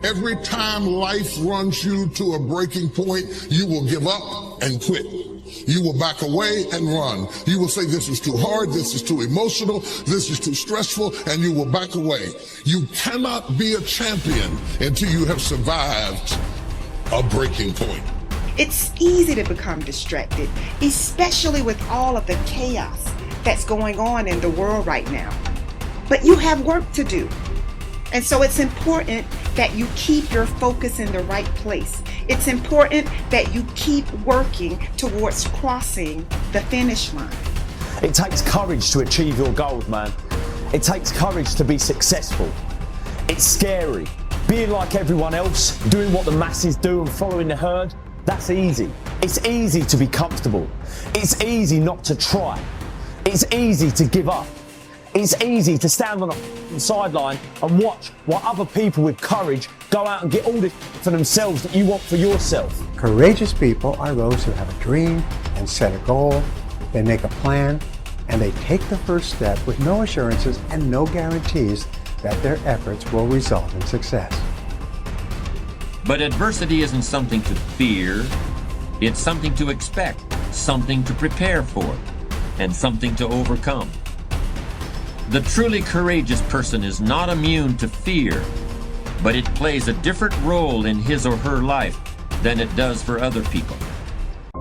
Every time life runs you to a breaking point, you will give up and quit. You will back away and run. You will say, this is too hard, this is too emotional, this is too stressful, and you will back away. You cannot be a champion until you have survived a breaking point. It's easy to become distracted, especially with all of the chaos that's going on in the world right now. But you have work to do. And so it's important that you keep your focus in the right place. It's important that you keep working towards crossing the finish line. It takes courage to achieve your goals, man. It takes courage to be successful. It's scary. Being like everyone else, doing what the masses do and following the herd, that's easy. It's easy to be comfortable. It's easy not to try. It's easy to give up. It's easy to stand on a sideline and watch while other people with courage go out and get all this for themselves that you want for yourself. Courageous people are those who have a dream and set a goal, they make a plan, and they take the first step with no assurances and no guarantees that their efforts will result in success. But adversity isn't something to fear, it's something to expect, something to prepare for, and something to overcome. The truly courageous person is not immune to fear, but it plays a different role in his or her life than it does for other people.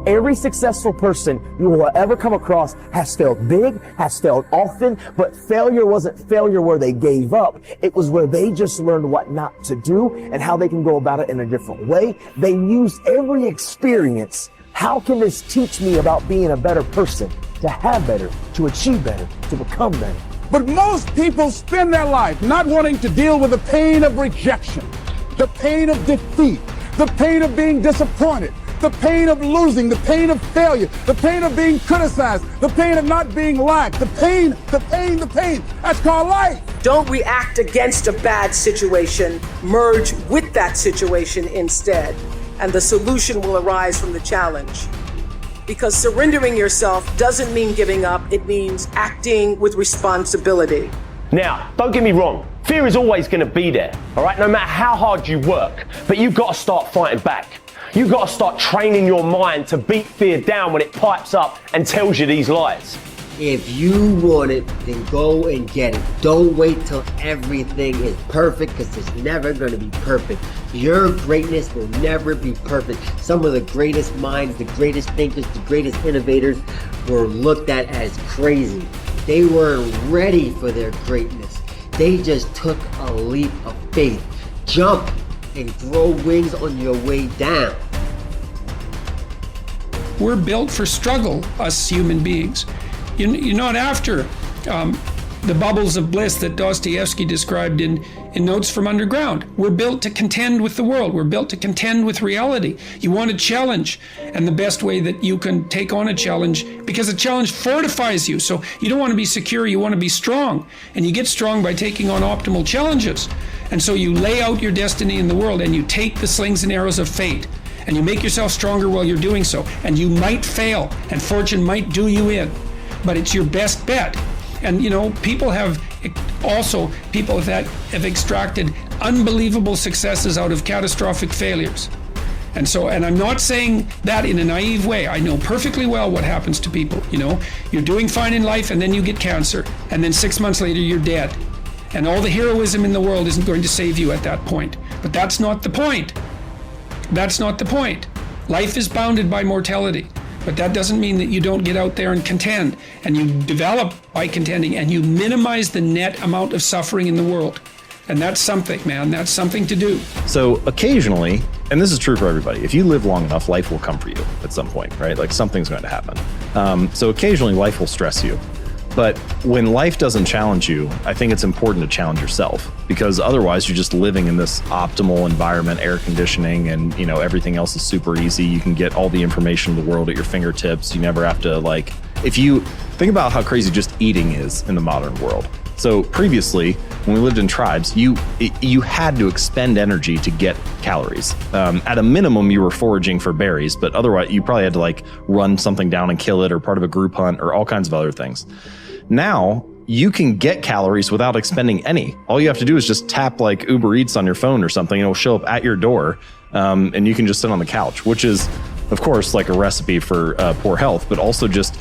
Every successful person you will ever come across has failed big, has failed often, but failure wasn't failure where they gave up. It was where they just learned what not to do and how they can go about it in a different way. They used every experience. How can this teach me about being a better person, to have better, to achieve better, to become better? But most people spend their life not wanting to deal with the pain of rejection, the pain of defeat, the pain of being disappointed, the pain of losing, the pain of failure, the pain of being criticized, the pain of not being liked, the pain. That's called life. Don't react against a bad situation. Merge with that situation instead, and the solution will arise from the challenge. Because surrendering yourself doesn't mean giving up, it means acting with responsibility. Now, don't get me wrong, fear is always going to be there, all right, no matter how hard you work, but you've got to start fighting back. You've got to start training your mind to beat fear down when it pipes up and tells you these lies. If you want it, then go and get it. Don't wait till everything is perfect, because it's never going to be perfect. Your greatness will never be perfect. Some of the greatest minds, the greatest thinkers, the greatest innovators were looked at as crazy. They weren't ready for their greatness. They just took a leap of faith. Jump and grow wings on your way down. We're built for struggle, us human beings. You're not after the bubbles of bliss that Dostoevsky described in Notes from Underground. We're built to contend with the world. We're built to contend with reality. You want a challenge, and the best way that you can take on a challenge, because a challenge fortifies you. So you don't want to be secure, you want to be strong. And you get strong by taking on optimal challenges. And so you lay out your destiny in the world, and you take the slings and arrows of fate, and you make yourself stronger while you're doing so. And you might fail, and fortune might do you in, but it's your best bet. And people that have extracted unbelievable successes out of catastrophic failures. And I'm not saying that in a naive way. I know perfectly well what happens to people. You're doing fine in life, and then you get cancer, and then 6 months later you're dead. And all the heroism in the world isn't going to save you at that point. But that's not the point. That's not the point. Life is bounded by mortality. But that doesn't mean that you don't get out there and contend, and you develop by contending, and you minimize the net amount of suffering in the world. And that's something, man. That's something to do. So occasionally, and this is true for everybody, if you live long enough, life will come for you at some point, right? Like something's going to happen. So occasionally life will stress you. But when life doesn't challenge you, I think it's important to challenge yourself, because otherwise you're just living in this optimal environment, air conditioning, and everything else is super easy. You can get all the information in the world at your fingertips. You never have to if you think about how crazy just eating is in the modern world. So previously, when we lived in tribes, you had to expend energy to get calories. At a minimum, you were foraging for berries, but otherwise you probably had to run something down and kill it, or part of a group hunt, or all kinds of other things. Now, you can get calories without expending any. All you have to do is just tap like Uber Eats on your phone or something, and it'll show up at your door, and you can just sit on the couch, which is, of course, like a recipe for poor health, but also just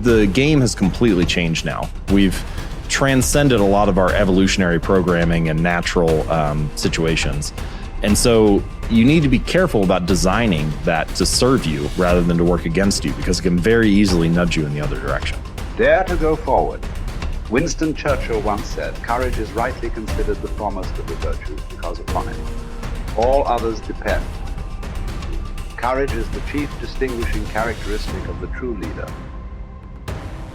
the game has completely changed now. We've transcended a lot of our evolutionary programming and natural situations. And so you need to be careful about designing that to serve you rather than to work against you, because it can very easily nudge you in the other direction. Dare to go forward. Winston Churchill once said, courage is rightly considered the foremost of the virtues because upon it all others depend. Courage is the chief distinguishing characteristic of the true leader.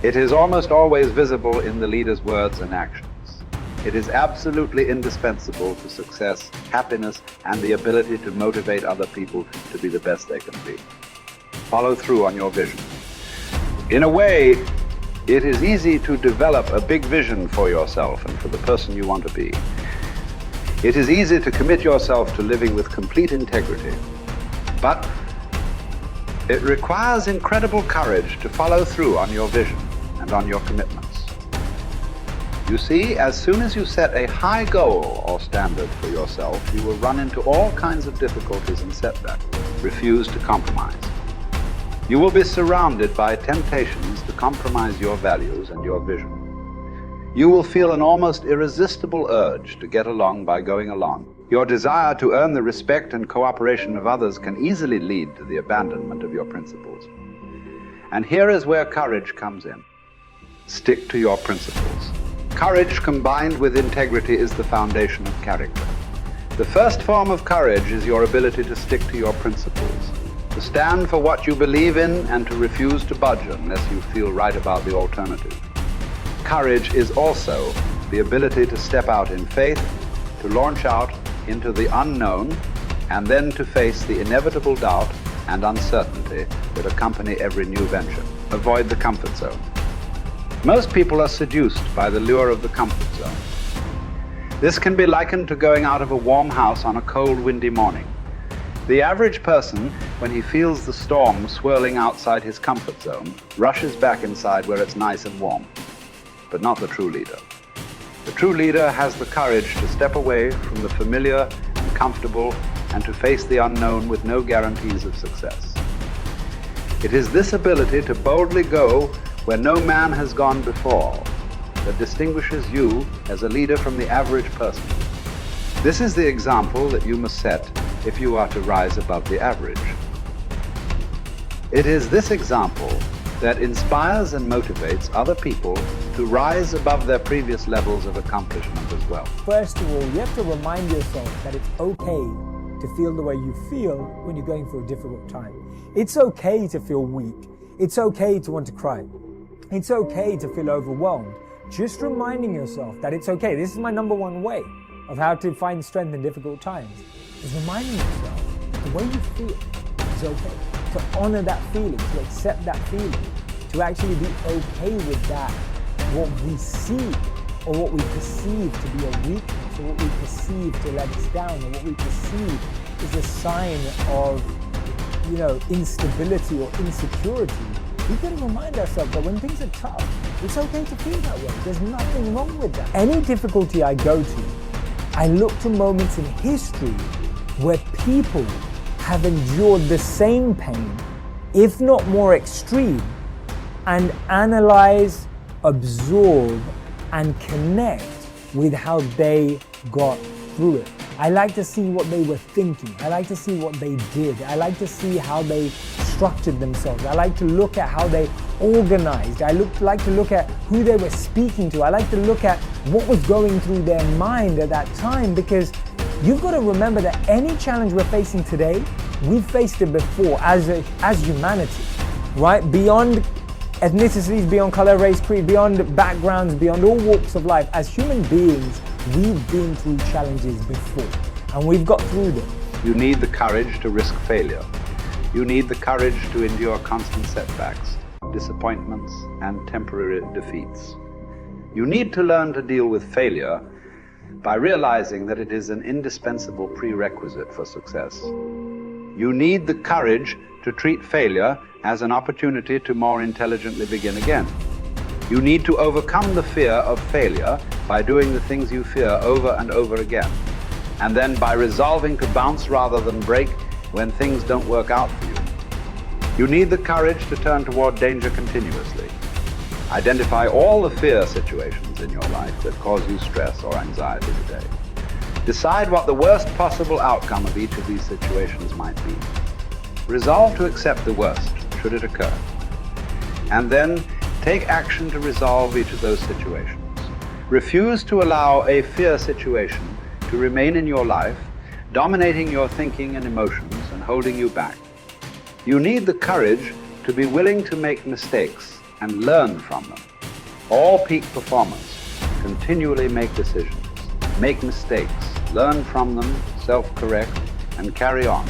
It is almost always visible in the leader's words and actions. It is absolutely indispensable to success, happiness, and the ability to motivate other people to be the best they can be. Follow through on your vision. In a way, it is easy to develop a big vision for yourself and for the person you want to be. It is easy to commit yourself to living with complete integrity, but it requires incredible courage to follow through on your vision and on your commitments. You see, as soon as you set a high goal or standard for yourself, you will run into all kinds of difficulties and setbacks. Refuse to compromise. You will be surrounded by temptations to compromise your values and your vision. You will feel an almost irresistible urge to get along by going along. Your desire to earn the respect and cooperation of others can easily lead to the abandonment of your principles. And here is where courage comes in. Stick to your principles. Courage combined with integrity is the foundation of character. The first form of courage is your ability to stick to your principles, to stand for what you believe in and to refuse to budge unless you feel right about the alternative. Courage is also the ability to step out in faith, to launch out into the unknown, and then to face the inevitable doubt and uncertainty that accompany every new venture. Avoid the comfort zone. Most people are seduced by the lure of the comfort zone. This can be likened to going out of a warm house on a cold, windy morning. The average person, when he feels the storm swirling outside his comfort zone, rushes back inside where it's nice and warm. But not the true leader. The true leader has the courage to step away from the familiar and comfortable and to face the unknown with no guarantees of success. It is this ability to boldly go where no man has gone before that distinguishes you as a leader from the average person. This is the example that you must set if you are to rise above the average. It is this example that inspires and motivates other people to rise above their previous levels of accomplishment as well. First of all, you have to remind yourself that it's okay to feel the way you feel when you're going through a difficult time. It's okay to feel weak. It's okay to want to cry. It's okay to feel overwhelmed. Just reminding yourself that it's okay. This is my number one way of how to find strength in difficult times, is reminding yourself the way you feel is okay. To honor that feeling, to accept that feeling, to actually be okay with that, what we see or what we perceive to be a weakness, or what we perceive to let us down, or what we perceive is a sign of, instability or insecurity. We've got to remind ourselves that when things are tough, it's okay to feel that way. There's nothing wrong with that. Any difficulty I go to, I look to moments in history where people have endured the same pain, if not more extreme, and analyze, absorb, and connect with how they got through it. I like to see what they were thinking. I like to see what they did. I like to see how they structured themselves. I like to look at how they organized. I like to look at who they were speaking to. I like to look at what was going through their mind at that time, because you've got to remember that any challenge we're facing today, we've faced it before as humanity, right? Beyond ethnicities, beyond color, race, creed, beyond backgrounds, beyond all walks of life, as human beings, we've been through challenges before, and we've got through them. You need the courage to risk failure. You need the courage to endure constant setbacks, disappointments, and temporary defeats. You need to learn to deal with failure by realizing that it is an indispensable prerequisite for success. You need the courage to treat failure as an opportunity to more intelligently begin again. You need to overcome the fear of failure by doing the things you fear over and over again, and then by resolving to bounce rather than break when things don't work out for you. You need the courage to turn toward danger continuously. Identify all the fear situations in your life that cause you stress or anxiety today. Decide what the worst possible outcome of each of these situations might be. Resolve to accept the worst, should it occur. And then take action to resolve each of those situations. Refuse to allow a fear situation to remain in your life, dominating your thinking and emotions and holding you back. You need the courage to be willing to make mistakes and learn from them. All peak performers continually make decisions, make mistakes, learn from them, self-correct, and carry on.